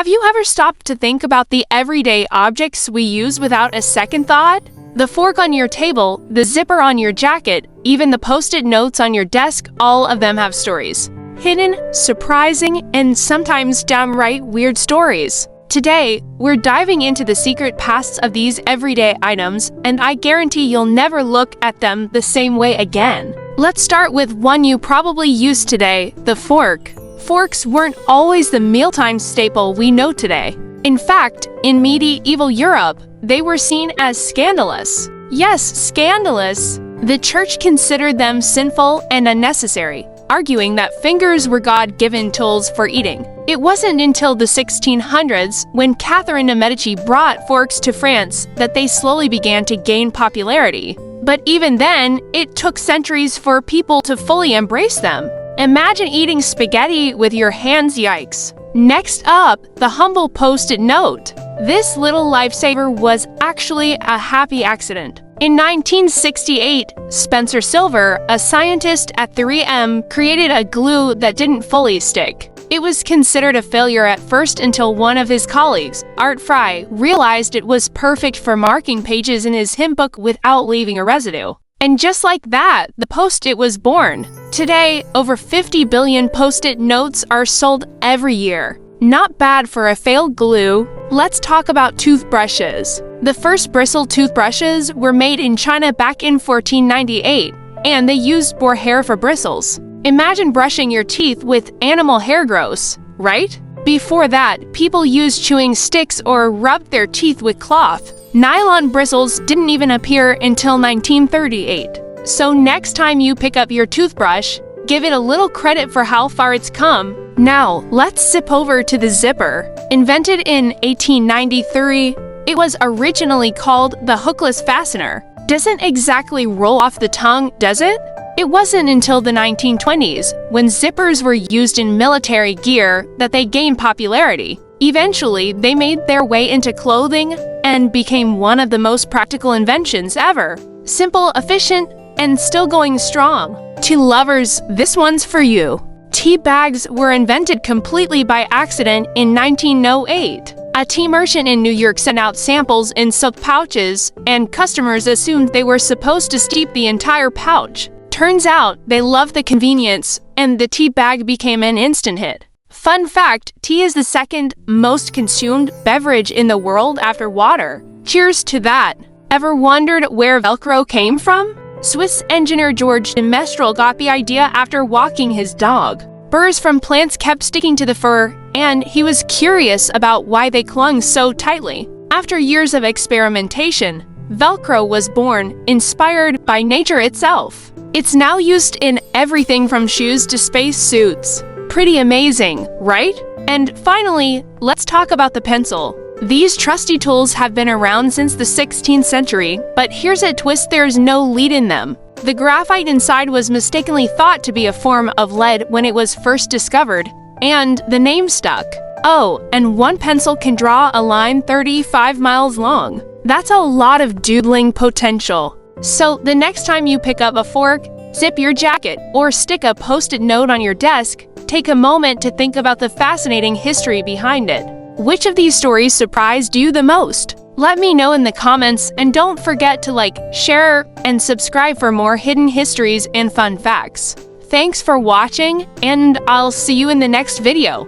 Have you ever stopped to think about the everyday objects we use without a second thought? The fork on your table, the zipper on your jacket, even the post-it notes on your desk, all of them have stories. Hidden, surprising, and sometimes downright weird stories. Today, we're diving into the secret pasts of these everyday items, and I guarantee you'll never look at them the same way again. Let's start with one you probably use today, the fork. Forks weren't always the mealtime staple we know today. In fact, in medieval Europe, they were seen as scandalous. Yes, scandalous. The church considered them sinful and unnecessary, arguing that fingers were God-given tools for eating. It wasn't until the 1600s, when Catherine de' Medici brought forks to France, that they slowly began to gain popularity. But even then, it took centuries for people to fully embrace them. Imagine eating spaghetti with your hands, yikes. Next up, the humble post-it note. This little lifesaver was actually a happy accident. In 1968, Spencer Silver, a scientist at 3M, created a glue that didn't fully stick. It was considered a failure at first until one of his colleagues, Art Fry, realized it was perfect for marking pages in his hymn book without leaving a residue. And just like that, the Post-it was born. Today, over 50 billion Post-it notes are sold every year. Not bad for a failed glue. Let's talk about toothbrushes. The first bristle toothbrushes were made in China back in 1498, and they used boar hair for bristles. Imagine brushing your teeth with animal hair, gross, right? Before that, people used chewing sticks or rubbed their teeth with cloth. Nylon bristles didn't even appear until 1938. So next time you pick up your toothbrush, give it a little credit for how far it's come. Now, let's zip over to the zipper. Invented in 1893, it was originally called the hookless fastener. Doesn't exactly roll off the tongue, does it? It wasn't until the 1920s, when zippers were used in military gear, that they gained popularity. Eventually, they made their way into clothing and became one of the most practical inventions ever. Simple, efficient, and still going strong. To lovers, this one's for you. Tea bags were invented completely by accident in 1908. A tea merchant in New York sent out samples in silk pouches, and customers assumed they were supposed to steep the entire pouch. Turns out, they loved the convenience, and the tea bag became an instant hit. Fun fact, tea is the second most consumed beverage in the world after water. Cheers to that. Ever wondered where Velcro came from? Swiss engineer George de Mestral got the idea after walking his dog. Burrs from plants kept sticking to the fur, and he was curious about why they clung so tightly. After years of experimentation, Velcro was born, inspired by nature itself. It's now used in everything from shoes to space suits. Pretty amazing, right? And finally, let's talk about the pencil. These trusty tools have been around since the 16th century, but here's a twist: there's no lead in them. The graphite inside was mistakenly thought to be a form of lead when it was first discovered, and the name stuck. Oh, and one pencil can draw a line 35 miles long. That's a lot of doodling potential. So the next time you pick up a fork, zip your jacket, or stick a post-it note on your desk, take a moment to think about the fascinating history behind it. Which of these stories surprised you the most? Let me know in the comments, and don't forget to like, share, and subscribe for more hidden histories and fun facts. Thanks for watching, and I'll see you in the next video.